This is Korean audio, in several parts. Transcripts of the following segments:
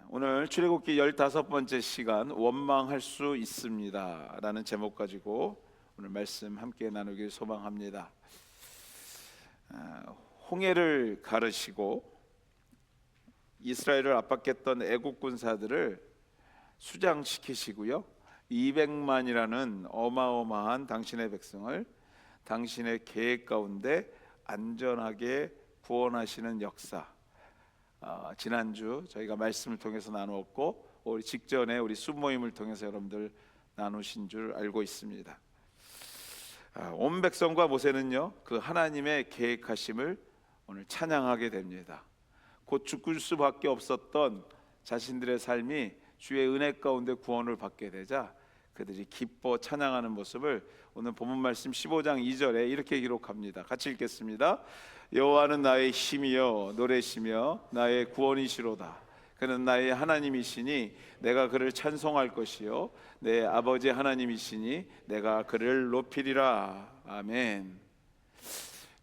오늘 출애굽기 15번째 시간 원망할 수 있습니다 라는 제목 가지고 오늘 말씀 함께 나누길 소망합니다. 홍해를 가르시고 이스라엘을 압박했던 애국 군사들을 수장시키시고요, 200만이라는 어마어마한 당신의 백성을 당신의 계획 가운데 안전하게 구원하시는 역사, 지난주 저희가 말씀을 통해서 나누었고 우리 직전에 우리 수모임을 통해서 여러분들 나누신 줄 알고 있습니다. 온 백성과 모세는요, 그 하나님의 계획하심을 오늘 찬양하게 됩니다. 곧 죽을 수밖에 없었던 자신들의 삶이 주의 은혜 가운데 구원을 받게 되자 그들이 기뻐 찬양하는 모습을 오늘 본문 말씀 15장 2절에 이렇게 기록합니다. 같이 읽겠습니다. 여호와는 나의 힘이여 노래시며 나의 구원이시로다. 그는 나의 하나님이시니 내가 그를 찬송할 것이요 내 아버지 하나님이시니 내가 그를 높이리라. 아멘.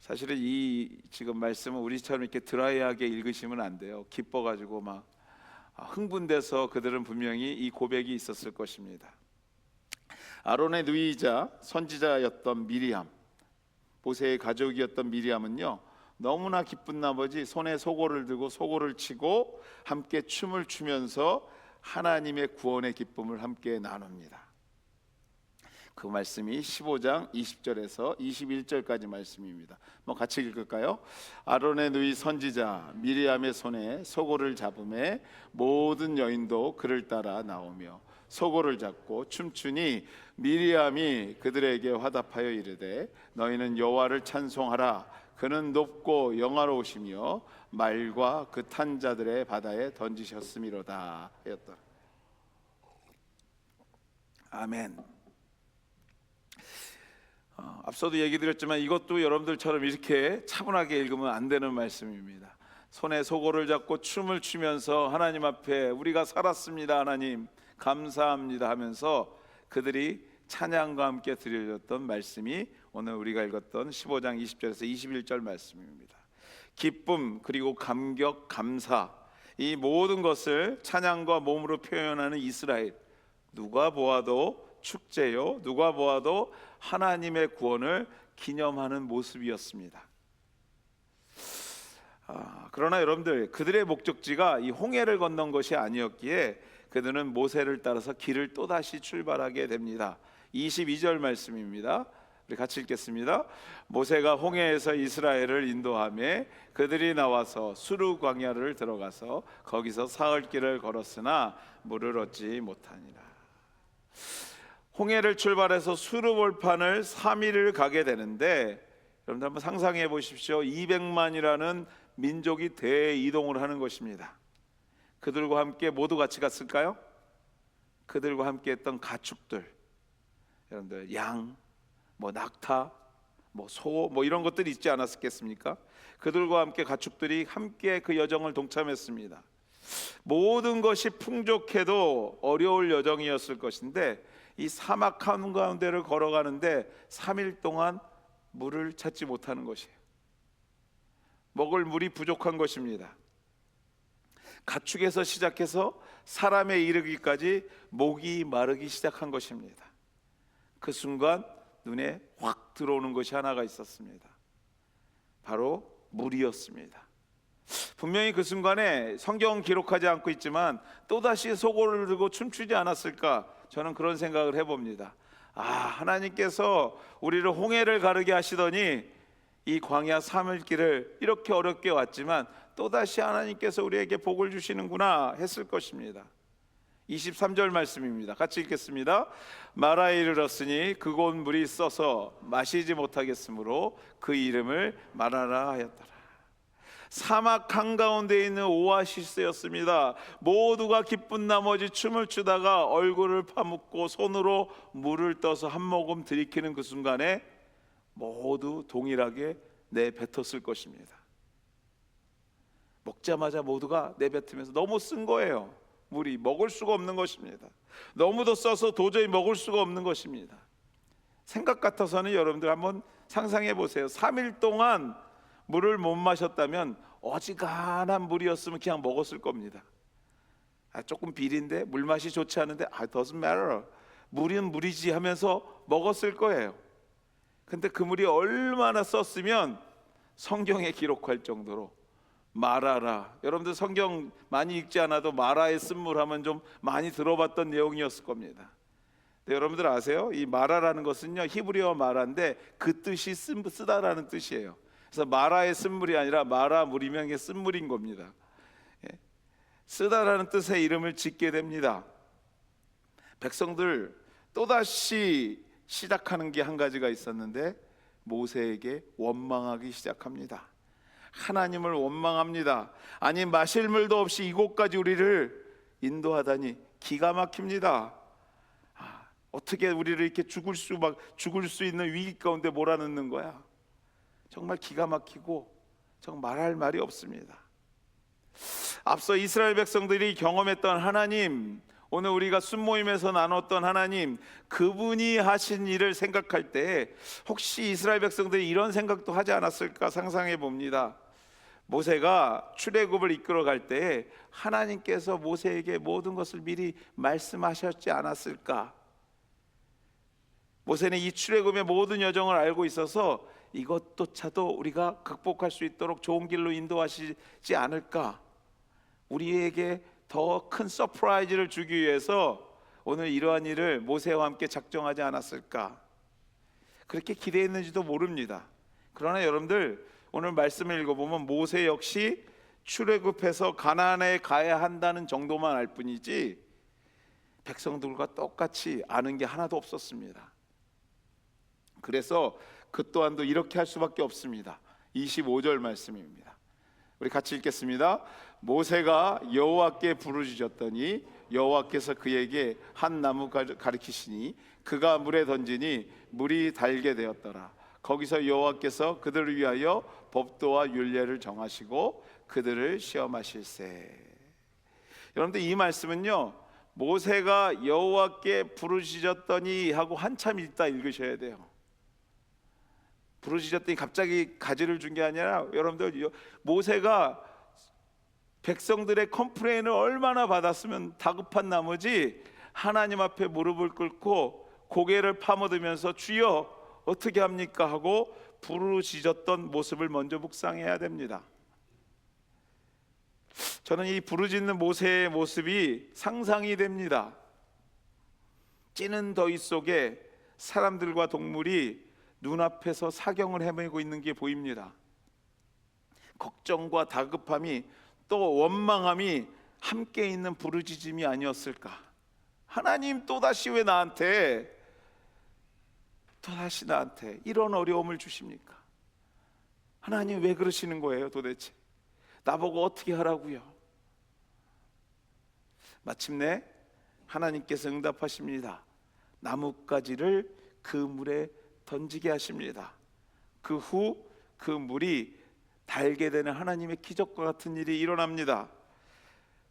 사실은 이 지금 말씀은 우리처럼 이렇게 드라이하게 읽으시면 안 돼요. 기뻐가지고 막 흥분돼서 그들은 분명히 이 고백이 있었을 것입니다. 아론의 누이이자 선지자였던 미리암, 모세의 가족이었던 미리암은요, 너무나 기쁜 나머지 손에 소고를 들고 소고를 치고 함께 춤을 추면서 하나님의 구원의 기쁨을 함께 나눕니다. 그 말씀이 15장 20절에서 21절까지 말씀입니다. 같이 읽을까요? 아론의 누이 선지자 미리암의 손에 소고를 잡음에 모든 여인도 그를 따라 나오며 소고를 잡고 춤추니 미리암이 그들에게 화답하여 이르되 너희는 여호와를 찬송하라. 그는 높고 영화로우시며 말과 그 탄 자들의 바다에 던지셨음이로다 하였더라. 아멘. 앞서도 얘기 드렸지만 이것도 여러분들처럼 이렇게 차분하게 읽으면 안 되는 말씀입니다. 손에 소고를 잡고 춤을 추면서 하나님 앞에 우리가 살았습니다, 하나님 감사합니다 하면서 그들이 찬양과 함께 드려졌던 말씀이 오늘 우리가 읽었던 15장 20절에서 21절 말씀입니다. 기쁨 그리고 감격, 감사, 이 모든 것을 찬양과 몸으로 표현하는 이스라엘, 누가 보아도 축제요, 누가 보아도 하나님의 구원을 기념하는 모습이었습니다. 그러나 여러분들, 그들의 목적지가 이 홍해를 건넌 것이 아니었기에 그들은 모세를 따라서 길을 또다시 출발하게 됩니다. 22절 말씀입니다. 우리 같이 읽겠습니다. 모세가 홍해에서 이스라엘을 인도하며 그들이 나와서 수르 광야를 들어가서 거기서 사흘길을 걸었으나 물을 얻지 못하니라. 홍해를 출발해서 수르 벌판을 3일을 가게 되는데, 여러분들 한번 상상해 보십시오. 200만이라는 민족이 대이동을 하는 것입니다. 그들과 함께 모두 같이 갔을까요? 그들과 함께 했던 가축들, 여러분들 양, 낙타, 소, 이런 것들이 있지 않았겠습니까? 그들과 함께 가축들이 함께 그 여정을 동참했습니다. 모든 것이 풍족해도 어려울 여정이었을 것인데 이 사막 한가운데를 걸어가는데 3일 동안 물을 찾지 못하는 것이에요. 먹을 물이 부족한 것입니다. 가축에서 시작해서 사람에 이르기까지 목이 마르기 시작한 것입니다. 그 순간 눈에 확 들어오는 것이 하나가 있었습니다. 바로 물이었습니다. 분명히 그 순간에 성경은 기록하지 않고 있지만 또다시 소고를 들고 춤추지 않았을까, 저는 그런 생각을 해봅니다. 하나님께서 우리를 홍해를 가르게 하시더니 이 광야 3일 길을 이렇게 어렵게 왔지만 또다시 하나님께서 우리에게 복을 주시는구나 했을 것입니다. 23절 말씀입니다. 같이 읽겠습니다. 마라에 이르렀으니 그곳 물이 써서 마시지 못하겠으므로 그 이름을 마라라 하였더라. 사막 한가운데 있는 오아시스였습니다. 모두가 기쁜 나머지 춤을 추다가 얼굴을 파묻고 손으로 물을 떠서 한 모금 들이키는 그 순간에 모두 동일하게 내뱉었을 것입니다. 먹자마자 모두가 내뱉으면서 너무 쓴 거예요. 물이 먹을 수가 없는 것입니다. 너무도 써서 도저히 먹을 수가 없는 것입니다. 생각 같아서는 여러분들 한번 상상해 보세요. 3일 동안 물을 못 마셨다면 어지간한 물이었으면 그냥 먹었을 겁니다. 조금 비린데 물맛이 좋지 않은데 doesn't matter, 물은 물이지 하면서 먹었을 거예요. 근데 그 물이 얼마나 썼으면 성경에 기록할 정도로 마라라, 여러분들 성경 많이 읽지 않아도 마라의 쓴물 하면 좀 많이 들어봤던 내용이었을 겁니다. 네, 여러분들 아세요? 이 마라라는 것은요, 히브리어 마라인데 그 뜻이 쓰다라는 뜻이에요. 그래서 마라의 쓴물이 아니라 마라 물이면 이게 쓴물인 겁니다. 예, 쓰다라는 뜻의 이름을 짓게 됩니다. 백성들 또다시 시작하는 게 한 가지가 있었는데 모세에게 원망하기 시작합니다. 하나님을 원망합니다. 아니 마실 물도 없이 이곳까지 우리를 인도하다니 기가 막힙니다. 어떻게 우리를 이렇게 죽을 수 있는 위기 가운데 몰아넣는 거야. 정말 기가 막히고 정말 말할 말이 없습니다. 앞서 이스라엘 백성들이 경험했던 하나님, 오늘 우리가 순모임에서 나눴던 하나님, 그분이 하신 일을 생각할 때 혹시 이스라엘 백성들이 이런 생각도 하지 않았을까 상상해 봅니다. 모세가 출애굽을 이끌어갈 때 하나님께서 모세에게 모든 것을 미리 말씀하셨지 않았을까? 모세는 이 출애굽의 모든 여정을 알고 있어서 이것조차도 우리가 극복할 수 있도록 좋은 길로 인도하시지 않을까? 우리에게 더 큰 서프라이즈를 주기 위해서 오늘 이러한 일을 모세와 함께 작정하지 않았을까? 그렇게 기대했는지도 모릅니다. 그러나 여러분들 오늘 말씀을 읽어보면 모세 역시 출애굽해서 가나안에 가야 한다는 정도만 알 뿐이지 백성들과 똑같이 아는 게 하나도 없었습니다. 그래서 그 또한도 이렇게 할 수밖에 없습니다. 25절 말씀입니다. 우리 같이 읽겠습니다. 모세가 여호와께 부르짖었더니 여호와께서 그에게 한 나무 가리키시니 그가 물에 던지니 물이 달게 되었더라. 거기서 여호와께서 그들을 위하여 법도와 율례를 정하시고 그들을 시험하실세. 여러분들 이 말씀은요, 모세가 여호와께 부르짖었더니 하고 한참 있다 읽으셔야 돼요. 부르짖었더니 갑자기 가지를 준 게 아니라 여러분들 모세가 백성들의 컴플레인을 얼마나 받았으면 다급한 나머지 하나님 앞에 무릎을 꿇고 고개를 파묻으면서 주여 어떻게 합니까 하고 부르짖었던 모습을 먼저 묵상해야 됩니다. 저는 이 부르짖는 모세의 모습이 상상이 됩니다. 찌는 더위 속에 사람들과 동물이 눈앞에서 사경을 헤매고 있는 게 보입니다. 걱정과 다급함이 또 원망함이 함께 있는 부르짖음이 아니었을까? 하나님 또다시 왜 또다시 나한테 이런 어려움을 주십니까? 하나님 왜 그러시는 거예요 도대체? 나보고 어떻게 하라고요? 마침내 하나님께서 응답하십니다. 나뭇가지를 그 물에 던지게 하십니다. 그 후 그 물이 달게 되는 하나님의 기적과 같은 일이 일어납니다.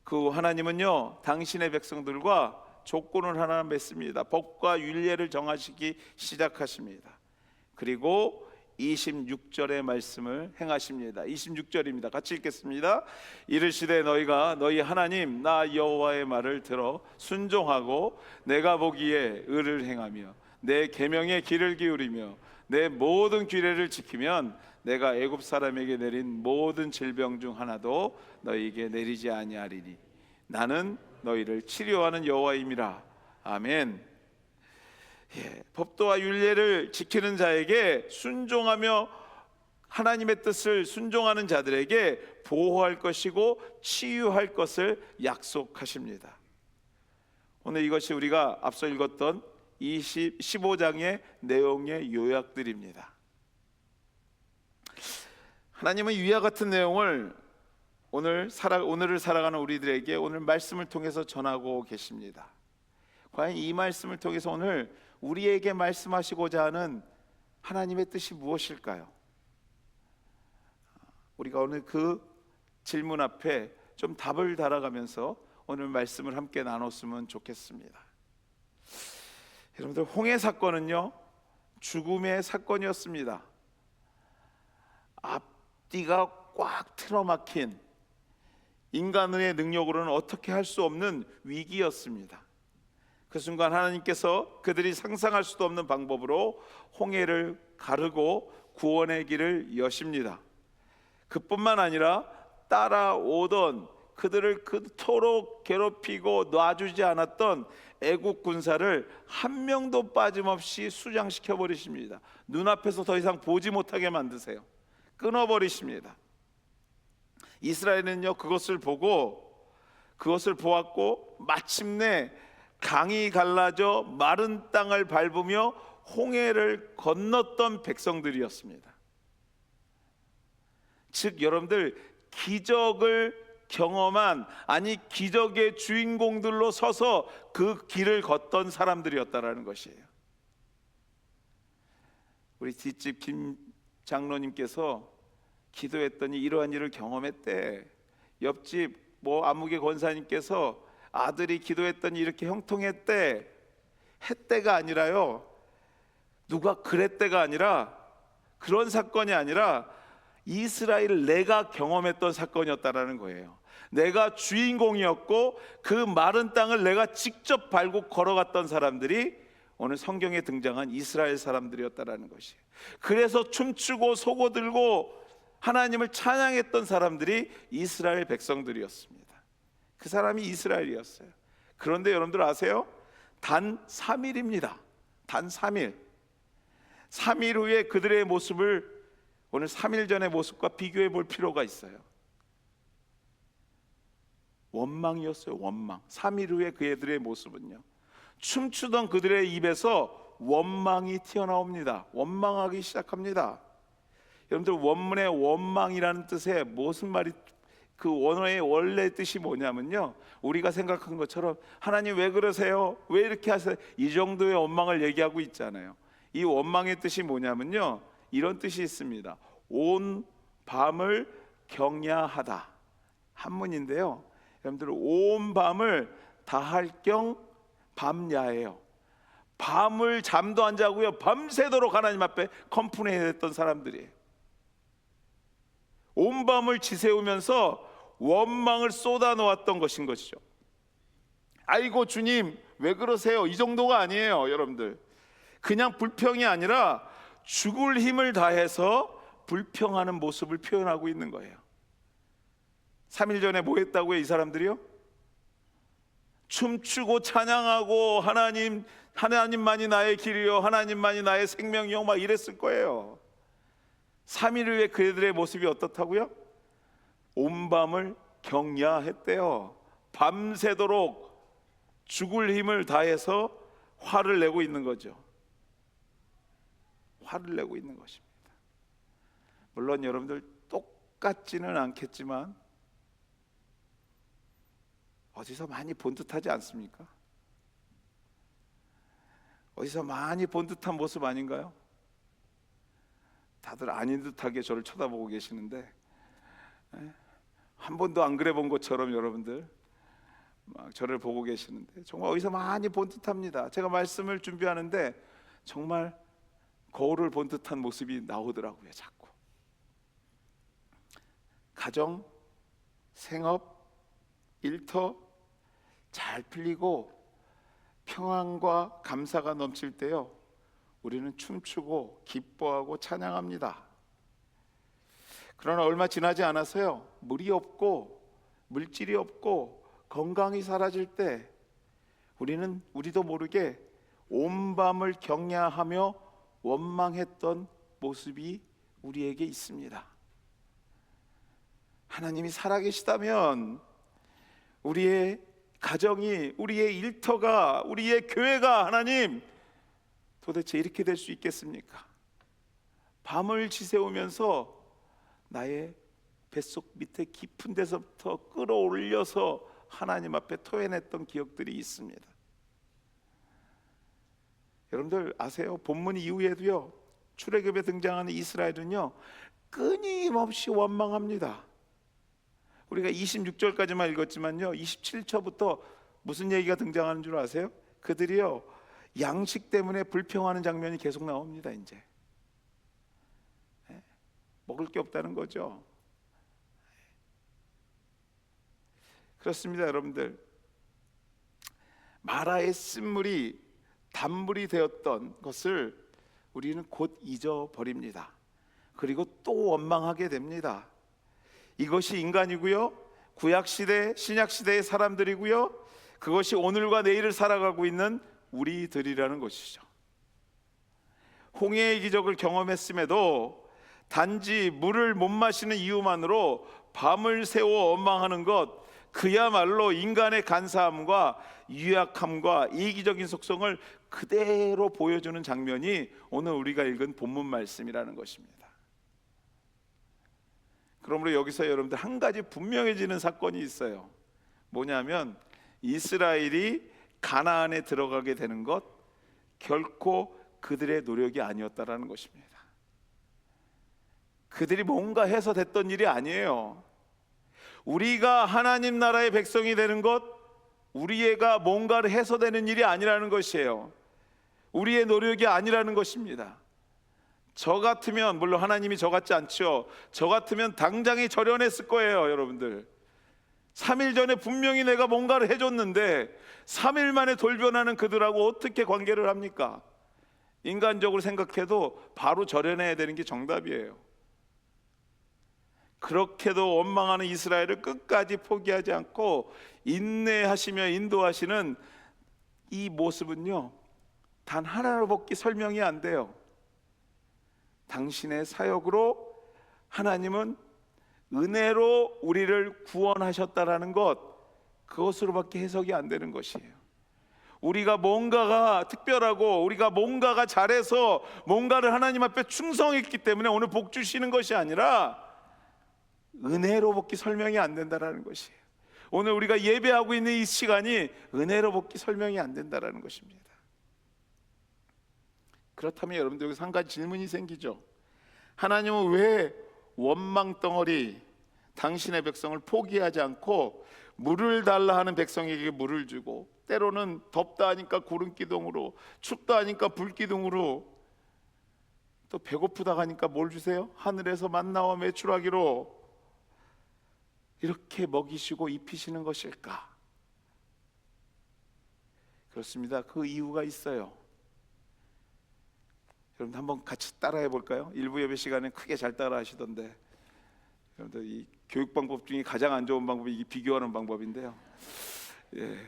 그 하나님은요 당신의 백성들과 조건을 하나 맺습니다. 법과 율례를 정하시기 시작하십니다. 그리고 26절의 말씀을 행하십니다. 26절입니다. 같이 읽겠습니다. 이르시되 너희가 너희 하나님 나 여호와의 말을 들어 순종하고 내가 보기에 의를 행하며 내 계명의 귀를 기울이며 내 모든 규례를 지키면 내가 애굽 사람에게 내린 모든 질병 중 하나도 너희에게 내리지 아니하리니 나는 너희를 치료하는 여호와임이라. 아멘. 법도와 율례를 지키는 자에게 순종하며 하나님의 뜻을 순종하는 자들에게 보호할 것이고 치유할 것을 약속하십니다. 오늘 이것이 우리가 앞서 읽었던 15장의 내용의 요약들입니다. 하나님은 위와 같은 내용을 오늘을 살아가는 우리들에게 오늘 말씀을 통해서 전하고 계십니다. 과연 이 말씀을 통해서 오늘 우리에게 말씀하시고자 하는 하나님의 뜻이 무엇일까요? 우리가 오늘 그 질문 앞에 좀 답을 달아가면서 오늘 말씀을 함께 나눴으면 좋겠습니다. 여러분들 홍해 사건은요 죽음의 사건이었습니다. 앞뒤가 꽉 틀어막힌 인간의 능력으로는 어떻게 할 수 없는 위기였습니다. 그 순간 하나님께서 그들이 상상할 수도 없는 방법으로 홍해를 가르고 구원의 길을 여십니다. 그뿐만 아니라 따라오던 그들을 그토록 괴롭히고 놔주지 않았던 애국 군사를 한 명도 빠짐없이 수장시켜 버리십니다. 눈앞에서 더 이상 보지 못하게 만드세요. 끊어버리십니다. 이스라엘은요, 그것을 보았고 마침내 강이 갈라져 마른 땅을 밟으며 홍해를 건넜던 백성들이었습니다. 즉 여러분들, 기적을 경험한, 아니 기적의 주인공들로 서서 그 길을 걷던 사람들이었다라는 것이에요. 우리 뒷집 김 장로님께서 기도했더니 이러한 일을 경험했대. 옆집 아무개 권사님께서 아들이 기도했더니 이렇게 형통했대. 했대가 아니라요, 누가 그랬대가 아니라, 그런 사건이 아니라 이스라엘 내가 경험했던 사건이었다라는 거예요. 내가 주인공이었고 그 마른 땅을 내가 직접 밟고 걸어갔던 사람들이 오늘 성경에 등장한 이스라엘 사람들이었다라는 것이에요. 그래서 춤추고 소고들고 하나님을 찬양했던 사람들이 이스라엘 백성들이었습니다. 그 사람이 이스라엘이었어요. 그런데 여러분들 아세요? 단 3일입니다. 단 3일. 3일 후에 그들의 모습을 오늘 3일 전의 모습과 비교해 볼 필요가 있어요. 원망이었어요. 원망. 3일 후에 그들의 모습은요, 춤추던 그들의 입에서 원망이 튀어나옵니다. 원망하기 시작합니다. 여러분들, 원문의 원망이라는 뜻에 무슨 말이, 그 원어의 원래 뜻이 뭐냐면요, 우리가 생각한 것처럼 하나님 왜 그러세요? 왜 이렇게 하세요? 이 정도의 원망을 얘기하고 있잖아요. 이 원망의 뜻이 뭐냐면요, 이런 뜻이 있습니다. 온 밤을 경야하다. 한문인데요, 여러분들, 온 밤을 다할 경 밤야예요. 밤을 잠도 안 자고요, 밤새도록 하나님 앞에 컴플레인했던 사람들이에요. 온 밤을 지새우면서 원망을 쏟아놓았던 것인 것이죠. 아이고 주님 왜 그러세요? 이 정도가 아니에요. 여러분들, 그냥 불평이 아니라 죽을 힘을 다해서 불평하는 모습을 표현하고 있는 거예요. 3일 전에 뭐 했다고요? 이 사람들이요? 춤추고 찬양하고 하나님만이 나의 길이요, 하나님만이 나의 생명이요, 막 이랬을 거예요. 3일 후에 그들의 모습이 어떻다고요? 온 밤을 경야했대요. 밤새도록 죽을 힘을 다해서 화를 내고 있는 거죠. 화를 내고 있는 것입니다. 물론 여러분들 똑같지는 않겠지만 어디서 많이 본 듯하지 않습니까? 어디서 많이 본 듯한 모습 아닌가요? 다들 아닌 듯하게 저를 쳐다보고 계시는데, 한 번도 안 그래 본 것처럼 여러분들 막 저를 보고 계시는데, 정말 어디서 많이 본 듯합니다. 제가 말씀을 준비하는데 정말 거울을 본 듯한 모습이 나오더라고요. 자꾸 가정, 생업, 일터 잘 풀리고 평안과 감사가 넘칠 때요, 우리는 춤추고 기뻐하고 찬양합니다. 그러나 얼마 지나지 않아서요, 물이 없고 물질이 없고 건강이 사라질 때 우리도 모르게 온 밤을 경야하며 원망했던 모습이 우리에게 있습니다. 하나님이 살아계시다면 우리의 가정이, 우리의 일터가, 우리의 교회가 하나님 도대체 이렇게 될 수 있겠습니까? 밤을 지새우면서 나의 뱃속 밑에 깊은 데서부터 끌어올려서 하나님 앞에 토해냈던 기억들이 있습니다. 여러분들 아세요? 본문 이후에도요, 출애굽에 등장하는 이스라엘은요, 끊임없이 원망합니다. 우리가 26절까지만 읽었지만요, 27절부터 무슨 얘기가 등장하는 줄 아세요? 그들이요, 양식 때문에 불평하는 장면이 계속 나옵니다. 이제 먹을 게 없다는 거죠. 그렇습니다, 여러분들. 마라의 쓴물이 단물이 되었던 것을 우리는 곧 잊어버립니다. 그리고 또 원망하게 됩니다. 이것이 인간이고요, 구약시대 신약시대의 사람들이고요, 그것이 오늘과 내일을 살아가고 있는 우리들이라는 것이죠. 홍해의 기적을 경험했음에도 단지 물을 못 마시는 이유만으로 밤을 새워 원망하는 것, 그야말로 인간의 간사함과 유약함과 이기적인 속성을 그대로 보여주는 장면이 오늘 우리가 읽은 본문 말씀이라는 것입니다. 그러므로 여기서 여러분들 한 가지 분명해지는 사건이 있어요. 뭐냐면 이스라엘이 가나안에 들어가게 되는 것, 결코 그들의 노력이 아니었다라는 것입니다. 그들이 뭔가 해서 됐던 일이 아니에요. 우리가 하나님 나라의 백성이 되는 것, 우리가 뭔가를 해서 되는 일이 아니라는 것이에요. 우리의 노력이 아니라는 것입니다. 저 같으면, 물론 하나님이 저 같지 않죠. 저 같으면 당장에 절연했을 거예요, 여러분들. 3일 전에 분명히 내가 뭔가를 해줬는데 3일 만에 돌변하는 그들하고 어떻게 관계를 합니까? 인간적으로 생각해도 바로 절연해야 되는 게 정답이에요. 그렇게도 원망하는 이스라엘을 끝까지 포기하지 않고 인내하시며 인도하시는 이 모습은요, 단 하나로밖에 설명이 안 돼요. 당신의 사역으로 하나님은 은혜로 우리를 구원하셨다라는 것, 그것으로밖에 해석이 안 되는 것이에요. 우리가 뭔가가 특별하고 우리가 뭔가가 잘해서 뭔가를 하나님 앞에 충성했기 때문에 오늘 복 주시는 것이 아니라 은혜로밖에 설명이 안 된다라는 것이에요. 오늘 우리가 예배하고 있는 이 시간이 은혜로밖에 설명이 안 된다라는 것입니다. 그렇다면 여러분들 여기서 한 가지 질문이 생기죠. 하나님은 왜 원망 덩어리 당신의 백성을 포기하지 않고 물을 달라 하는 백성에게 물을 주고, 때로는 덥다 하니까 구름 기둥으로, 춥다 하니까 불 기둥으로, 또 배고프다 하니까 뭘 주세요? 하늘에서 만나와 메추라기로 이렇게 먹이시고 입히시는 것일까? 그렇습니다. 그 이유가 있어요. 여러분 한번 같이 따라해 볼까요? 일부 예배 시간에 크게 잘 따라 하시던데, 여러분들 이 교육 방법 중에 가장 안 좋은 방법이 이 비교하는 방법인데요. 예,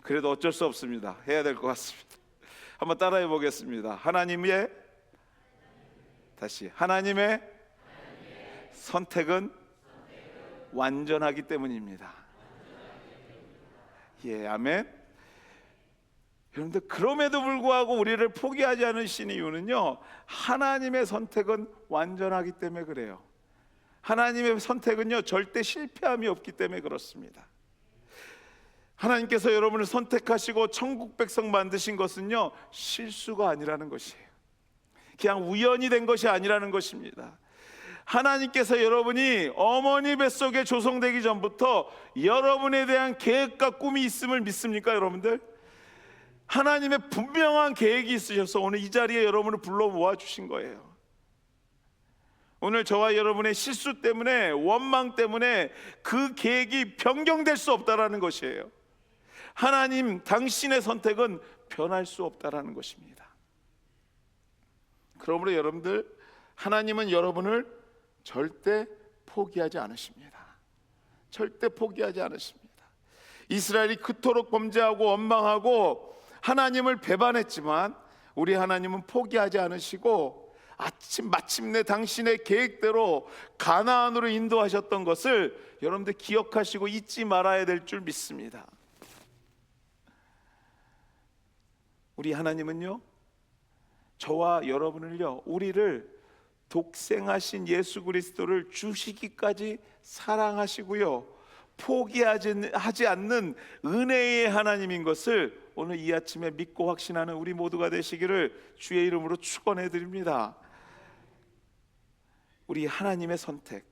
그래도 어쩔 수 없습니다. 해야 될 것 같습니다. 한번 따라해 보겠습니다. 하나님의 선택은 완전하기 때문입니다. 예, 아멘. 여러분들, 그럼에도 불구하고 우리를 포기하지 않으신 이유는요, 하나님의 선택은 완전하기 때문에 그래요. 하나님의 선택은요, 절대 실패함이 없기 때문에 그렇습니다. 하나님께서 여러분을 선택하시고 천국 백성 만드신 것은요, 실수가 아니라는 것이에요. 그냥 우연이 된 것이 아니라는 것입니다. 하나님께서 여러분이 어머니 뱃속에 조성되기 전부터 여러분에 대한 계획과 꿈이 있음을 믿습니까, 여러분들? 하나님의 분명한 계획이 있으셔서 오늘 이 자리에 여러분을 불러 모아주신 거예요. 오늘 저와 여러분의 실수 때문에, 원망 때문에 그 계획이 변경될 수 없다라는 것이에요. 하나님, 당신의 선택은 변할 수 없다라는 것입니다. 그러므로 여러분들, 하나님은 여러분을 절대 포기하지 않으십니다. 절대 포기하지 않으십니다. 이스라엘이 그토록 범죄하고 원망하고 하나님을 배반했지만 우리 하나님은 포기하지 않으시고 마침내 당신의 계획대로 가나안으로 인도하셨던 것을 여러분들 기억하시고 잊지 말아야 될 줄 믿습니다. 우리 하나님은요, 저와 여러분을요, 우리를 독생하신 예수 그리스도를 주시기까지 사랑하시고요, 포기하지 않는 은혜의 하나님인 것을 오늘 이 아침에 믿고 확신하는 우리 모두가 되시기를 주의 이름으로 축원해 드립니다. 우리 하나님의 선택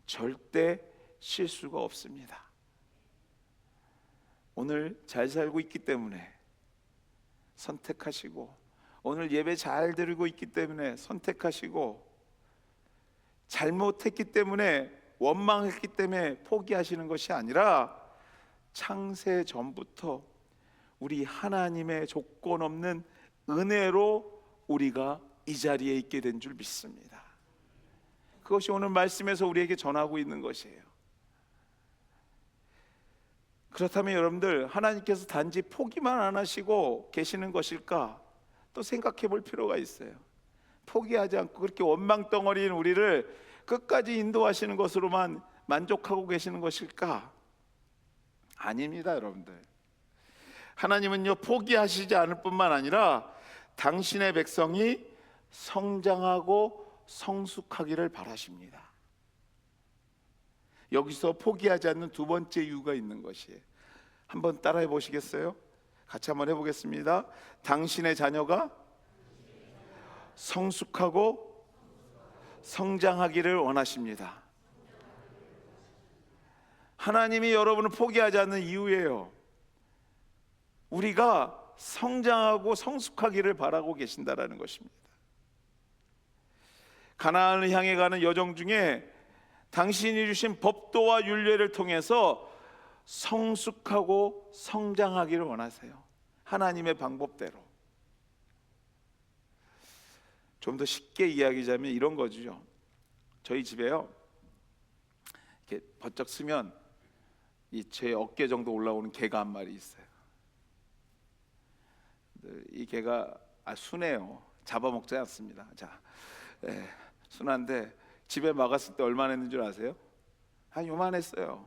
절대 실수가 없습니다. 오늘 잘 살고 있기 때문에 선택하시고, 오늘 예배 잘 드리고 있기 때문에 선택하시고, 잘못했기 때문에 원망했기 때문에 포기하시는 것이 아니라 창세 전부터 우리 하나님의 조건 없는 은혜로 우리가 이 자리에 있게 된 줄 믿습니다. 그것이 오늘 말씀에서 우리에게 전하고 있는 것이에요. 그렇다면 여러분들, 하나님께서 단지 포기만 안 하시고 계시는 것일까? 또 생각해 볼 필요가 있어요. 포기하지 않고 그렇게 원망덩어리인 우리를 끝까지 인도하시는 것으로만 만족하고 계시는 것일까? 아닙니다, 여러분들. 하나님은요, 포기하시지 않을 뿐만 아니라 당신의 백성이 성장하고 성숙하기를 바라십니다. 여기서 포기하지 않는 두 번째 이유가 있는 것이에요. 한번 따라해 보시겠어요? 같이 한번 해보겠습니다. 당신의 자녀가 성숙하고 성장하기를 원하십니다. 하나님이 여러분을 포기하지 않는 이유예요. 우리가 성장하고 성숙하기를 바라고 계신다라는 것입니다. 가나안을 향해 가는 여정 중에 당신이 주신 법도와 율례를 통해서 성숙하고 성장하기를 원하세요. 하나님의 방법대로. 좀 더 쉽게 이야기하자면 이런 거죠. 저희 집에요, 이렇게 버쩍 쓰면 이 제 어깨 정도 올라오는 개가 한 마리 있어요. 이 개가 순해요. 잡아먹지 않습니다. 순한데 집에 막았을 때 얼마나 했는 줄 아세요? 요만했어요.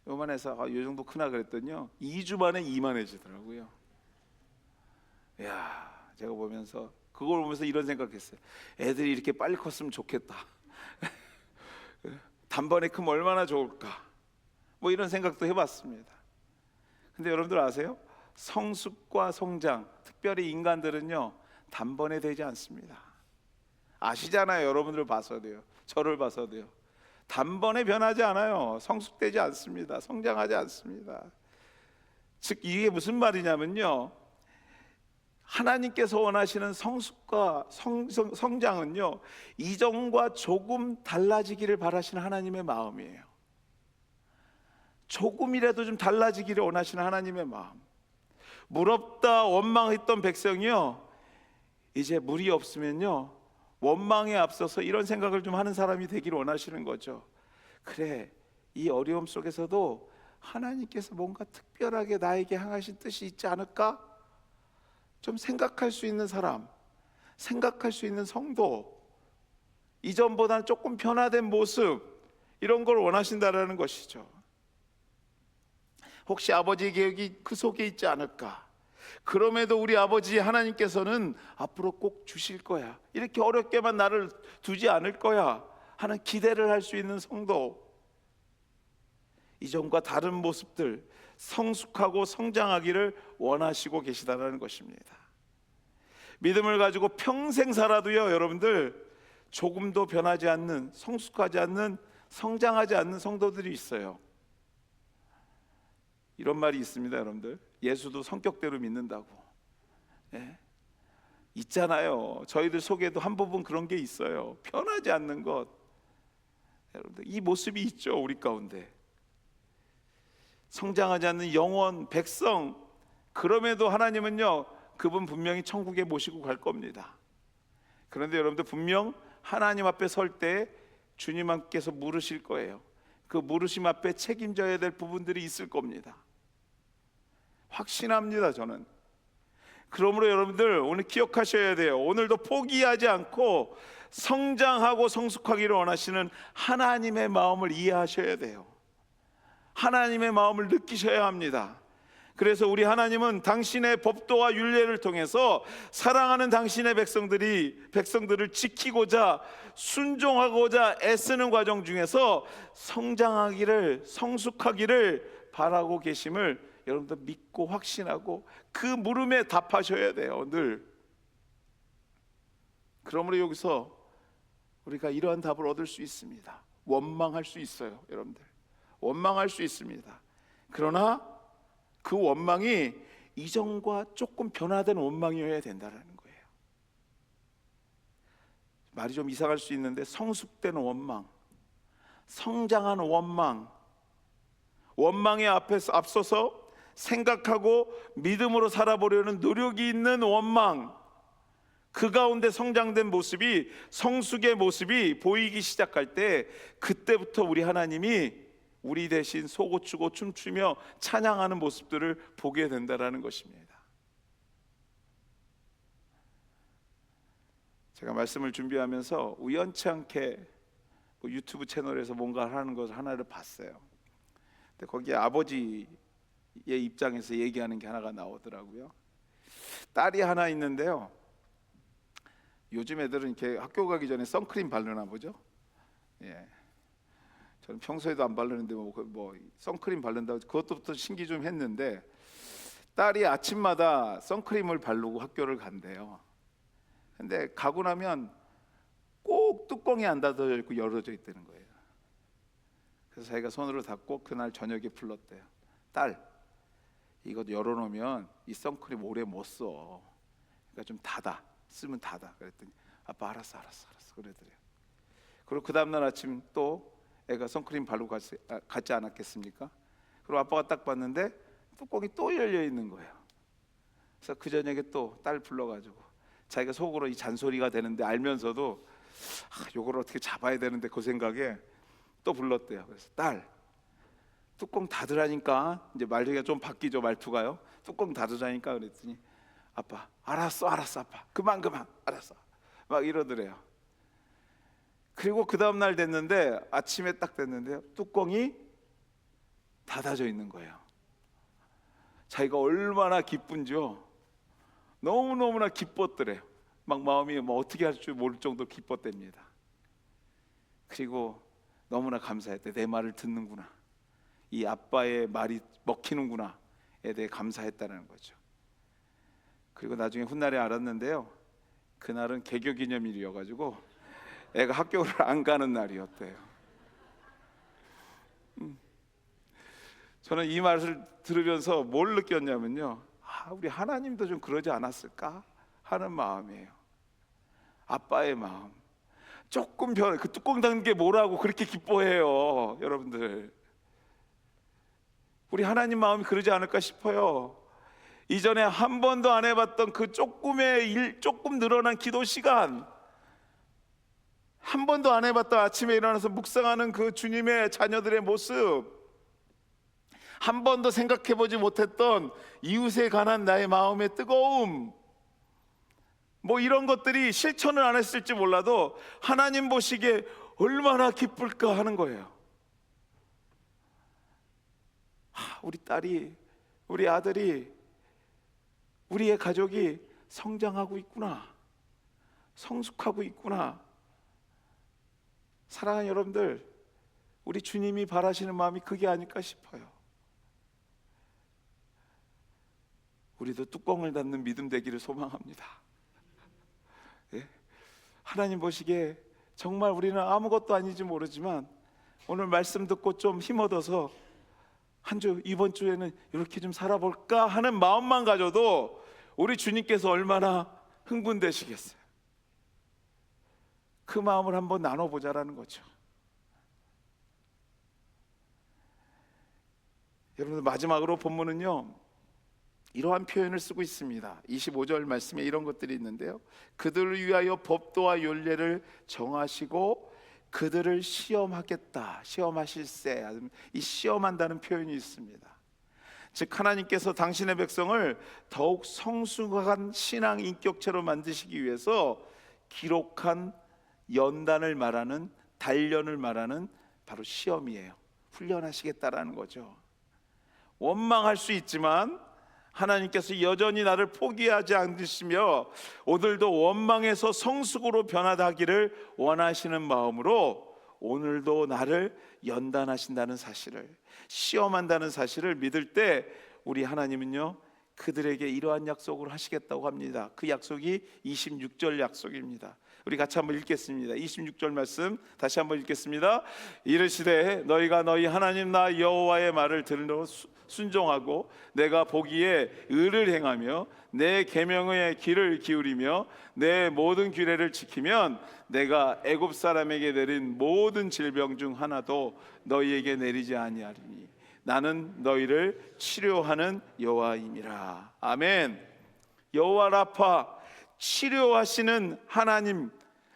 요만해서 요 정도 크나 그랬더니요, 2주 만에 이만해지더라고요. 야, 제가 보면서 그걸 보면서 이런 생각했어요. 애들이 이렇게 빨리 컸으면 좋겠다. 단번에 크면 얼마나 좋을까. 뭐 이런 생각도 해봤습니다. 근데 여러분들 아세요? 성숙과 성장, 특별히 인간들은요, 단번에 되지 않습니다. 아시잖아요. 여러분들 봐서도요, 저를 봐서도요. 단번에 변하지 않아요. 성숙되지 않습니다. 성장하지 않습니다. 즉 이게 무슨 말이냐면요, 하나님께서 원하시는 성숙과 성장은요, 이전과 조금 달라지기를 바라시는 하나님의 마음이에요. 조금이라도 좀 달라지기를 원하시는 하나님의 마음. 물 없다 원망했던 백성이요, 이제 물이 없으면요, 원망에 앞서서 이런 생각을 좀 하는 사람이 되기를 원하시는 거죠. 그래, 이 어려움 속에서도 하나님께서 뭔가 특별하게 나에게 향하신 뜻이 있지 않을까? 좀 생각할 수 있는 사람, 생각할 수 있는 성도, 이전보다는 조금 변화된 모습, 이런 걸 원하신다라는 것이죠. 혹시 아버지의 계획이 그 속에 있지 않을까? 그럼에도 우리 아버지 하나님께서는 앞으로 꼭 주실 거야, 이렇게 어렵게만 나를 두지 않을 거야 하는 기대를 할 수 있는 성도, 이전과 다른 모습들, 성숙하고 성장하기를 원하시고 계시다는 것입니다. 믿음을 가지고 평생 살아도요, 여러분들, 조금도 변하지 않는, 성숙하지 않는, 성장하지 않는 성도들이 있어요. 이런 말이 있습니다, 여러분들. 예수도 성격대로 믿는다고. 있잖아요. 저희들 속에도 한 부분 그런 게 있어요. 변하지 않는 것. 여러분들, 이 모습이 있죠, 우리 가운데. 성장하지 않는 영혼, 백성. 그럼에도 하나님은요, 그분 분명히 천국에 모시고 갈 겁니다. 그런데 여러분들, 분명 하나님 앞에 설 때 주님께서 물으실 거예요. 그 물으심 앞에 책임져야 될 부분들이 있을 겁니다. 확신합니다, 저는. 그러므로 여러분들, 오늘 기억하셔야 돼요. 오늘도 포기하지 않고 성장하고 성숙하기를 원하시는 하나님의 마음을 이해하셔야 돼요. 하나님의 마음을 느끼셔야 합니다. 그래서 우리 하나님은 당신의 법도와 율례를 통해서 사랑하는 당신의 백성들을 지키고자, 순종하고자 애쓰는 과정 중에서 성장하기를, 성숙하기를 바라고 계심을 여러분들 믿고 확신하고 그 물음에 답하셔야 돼요, 늘. 그러므로 여기서 우리가 이러한 답을 얻을 수 있습니다. 원망할 수 있어요, 여러분들. 원망할 수 있습니다. 그러나 그 원망이 이전과 조금 변화된 원망이어야 된다는 거예요. 말이 좀 이상할 수 있는데, 성숙된 원망, 성장한 원망, 원망에 앞서서 생각하고 믿음으로 살아보려는 노력이 있는 원망, 그 가운데 성장된 모습이, 성숙의 모습이 보이기 시작할 때, 그때부터 우리 하나님이 우리 대신 쏘고추고 춤추며 찬양하는 모습들을 보게 된다라는 것입니다. 제가 말씀을 준비하면서 우연치 않게 유튜브 채널에서 뭔가 하는 것을 하나를 봤어요. 근데 거기에 아버지의 입장에서 얘기하는 게 하나가 나오더라고요. 딸이 하나 있는데요, 요즘 애들은 이렇게 학교 가기 전에 선크림 바르나 보죠. 예, 저는 평소에도 안 바르는데 뭐 선크림 바른다고 그것부터 신기 좀 했는데, 딸이 아침마다 선크림을 바르고 학교를 간대요. 근데 가고 나면 꼭 뚜껑이 안 닫아져 있고 열어져 있다는 거예요. 그래서 자기가 손으로 닫고 그날 저녁에 불렀대요. 딸, 이거 열어놓으면 이 선크림 오래 못 써. 그러니까 좀 닫아. 쓰면 닫아. 그랬더니 아빠 알았어 그러더래요. 그리고 그 다음날 아침 또 애가 선크림 바르고 갔지 않았겠습니까? 그리고 아빠가 딱 봤는데 뚜껑이 또 열려 있는 거예요. 그래서 그 저녁에 또 딸 불러가지고 자기가 속으로 이 잔소리가 되는데 알면서도 요걸 어떻게 잡아야 되는데 그 생각에 또 불렀대요. 그래서 딸, 뚜껑 닫으라니까. 이제 말투가 좀 바뀌죠, 말투가요. 뚜껑 닫으라니까. 그랬더니 아빠 알았어 아빠 그만 알았어 막 이러더래요. 그리고 그 다음 날 됐는데 아침에 딱 됐는데요, 뚜껑이 닫아져 있는 거예요. 자기가 얼마나 기쁜지요. 너무너무나 기뻤더래요. 막 마음이 뭐 어떻게 할 줄 모를 정도로 기뻤답니다. 그리고 너무나 감사했대. 내 말을 듣는구나, 이 아빠의 말이 먹히는구나에 대해 감사했다는 거죠. 그리고 나중에 훗날에 알았는데요, 그날은 개교기념일이어가지고 애가 학교를 안 가는 날이었대요. 저는 이 말을 들으면서 뭘 느꼈냐면요, 우리 하나님도 좀 그러지 않았을까 하는 마음이에요. 아빠의 마음. 조금 그 뚜껑 닫는 게 뭐라고 그렇게 기뻐해요, 여러분들. 우리 하나님 마음이 그러지 않을까 싶어요. 이전에 한 번도 안 해봤던 그 조금 늘어난 기도 시간, 한 번도 안 해봤던 아침에 일어나서 묵상하는 그 주님의 자녀들의 모습, 한 번도 생각해보지 못했던 이웃에 관한 나의 마음의 뜨거움, 뭐 이런 것들이 실천을 안 했을지 몰라도 하나님 보시기에 얼마나 기쁠까 하는 거예요. 우리 딸이, 우리 아들이, 우리의 가족이 성장하고 있구나, 성숙하고 있구나. 사랑하는 여러분들, 우리 주님이 바라시는 마음이 그게 아닐까 싶어요. 우리도 뚜껑을 닫는 믿음 되기를 소망합니다. 예? 하나님 보시기에 정말 우리는 아무것도 아닌지 모르지만 오늘 말씀 듣고 좀 힘얻어서 한 주, 이번 주에는 이렇게 좀 살아볼까 하는 마음만 가져도 우리 주님께서 얼마나 흥분되시겠어요. 그 마음을 한번 나눠보자라는 거죠. 여러분들, 마지막으로 본문은요, 이러한 표현을 쓰고 있습니다. 25절 말씀에 이런 것들이 있는데요, 그들을 위하여 법도와 율례를 정하시고 그들을 시험하겠다, 시험하실세. 이 시험한다는 표현이 있습니다. 즉 하나님께서 당신의 백성을 더욱 성숙한 신앙 인격체로 만드시기 위해서 기록한 연단을 말하는, 단련을 말하는 바로 시험이에요. 훈련하시겠다라는 거죠. 원망할 수 있지만 하나님께서 여전히 나를 포기하지 않으시며 오늘도 원망에서 성숙으로 변화하기를 원하시는 마음으로 오늘도 나를 연단하신다는 사실을, 시험한다는 사실을 믿을 때 우리 하나님은요, 그들에게 이러한 약속을 하시겠다고 합니다. 그 약속이 26절 약속입니다. 우리 같이 한번 읽겠습니다. 26절 말씀 다시 한번 읽겠습니다. 이르시되 너희가 너희 하나님 나 여호와의 말을 들으러 순종하고 내가 보기에 의를 행하며 내 계명의 귀를 기울이며 내 모든 규례를 지키면 내가 애굽 사람에게 내린 모든 질병 중 하나도 너희에게 내리지 아니하리니 나는 너희를 치료하는 여호와임이라. 아멘. 여호와 라파, 치료하시는 하나님,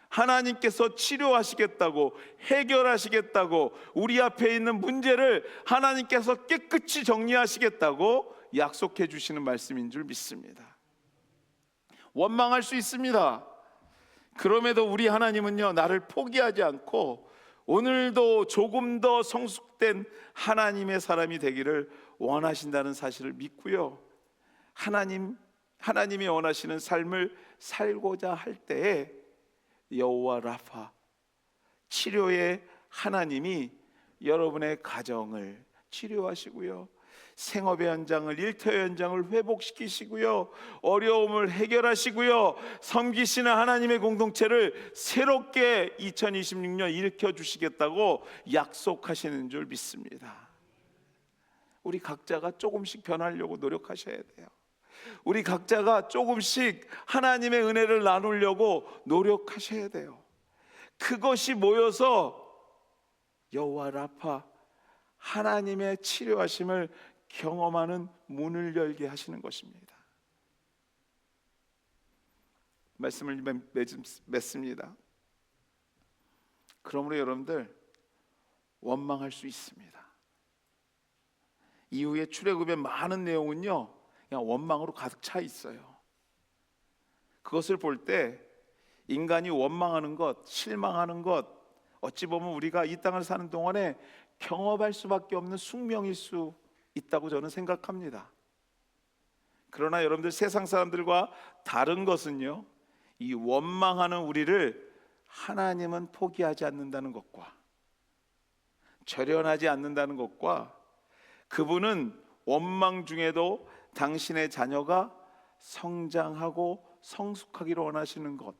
하나님께서 치료하시겠다고, 해결하시겠다고, 우리 앞에 있는 문제를 하나님께서 깨끗이 정리하시겠다고 약속해 주시는 말씀인 줄 믿습니다. 원망할 수 있습니다. 그럼에도 우리 하나님은요, 나를 포기하지 않고 오늘도 조금 더 성숙된 하나님의 사람이 되기를 원하신다는 사실을 믿고요, 하나님이 원하시는 삶을 살고자 할 때에 여호와 라파, 치료의 하나님이 여러분의 가정을 치료하시고요, 생업의 현장을, 일터의 현장을 회복시키시고요, 어려움을 해결하시고요, 섬기시는 하나님의 공동체를 새롭게 2026년 일으켜 주시겠다고 약속하시는 줄 믿습니다. 우리 각자가 조금씩 변하려고 노력하셔야 돼요. 우리 각자가 조금씩 하나님의 은혜를 나누려고 노력하셔야 돼요. 그것이 모여서 여호와 라파, 하나님의 치료하심을 경험하는 문을 열게 하시는 것입니다. 말씀을 맺습니다. 그러므로 여러분들, 원망할 수 있습니다. 이후에 출애굽의 많은 내용은요, 그냥 원망으로 가득 차 있어요. 그것을 볼 때 인간이 원망하는 것, 실망하는 것, 어찌 보면 우리가 이 땅을 사는 동안에 경험할 수밖에 없는 숙명일 수 있다고 저는 생각합니다. 그러나 여러분들, 세상 사람들과 다른 것은요, 이 원망하는 우리를 하나님은 포기하지 않는다는 것과, 절연하지 않는다는 것과, 그분은 원망 중에도 당신의 자녀가 성장하고 성숙하기를 원하시는 것,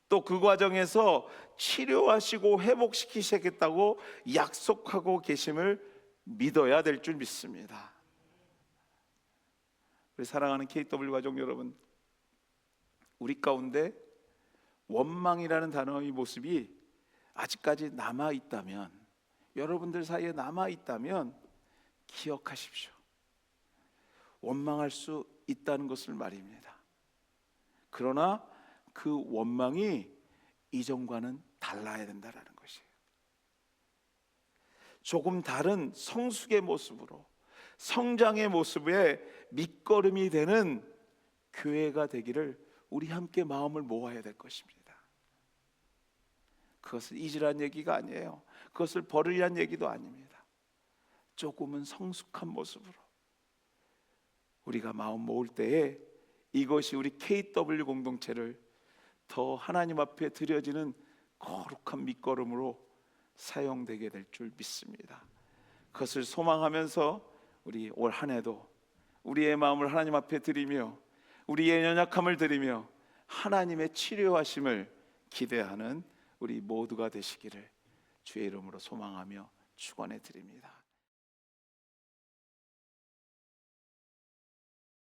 또 그 과정에서 치료하시고 회복시키시겠다고 약속하고 계심을 믿어야 될 줄 믿습니다. 우리 사랑하는 KW 가족 여러분, 우리 가운데 원망이라는 단어의 모습이 아직까지 남아있다면, 여러분들 사이에 남아있다면 기억하십시오. 원망할 수 있다는 것을 말입니다. 그러나 그 원망이 이전과는 달라야 된다는 것이에요. 조금 다른 성숙의 모습으로, 성장의 모습의 밑거름이 되는 교회가 되기를 우리 함께 마음을 모아야 될 것입니다. 그것을 잊으란 얘기가 아니에요. 그것을 버리란 얘기도 아닙니다. 조금은 성숙한 모습으로 우리가 마음 모을 때에 이것이 우리 KW 공동체를 더 하나님 앞에 드려지는 거룩한 밑거름으로 사용되게 될 줄 믿습니다. 그것을 소망하면서 우리 올 한 해도 우리의 마음을 하나님 앞에 드리며, 우리의 연약함을 드리며 하나님의 치료하심을 기대하는 우리 모두가 되시기를 주의 이름으로 소망하며 축원해 드립니다.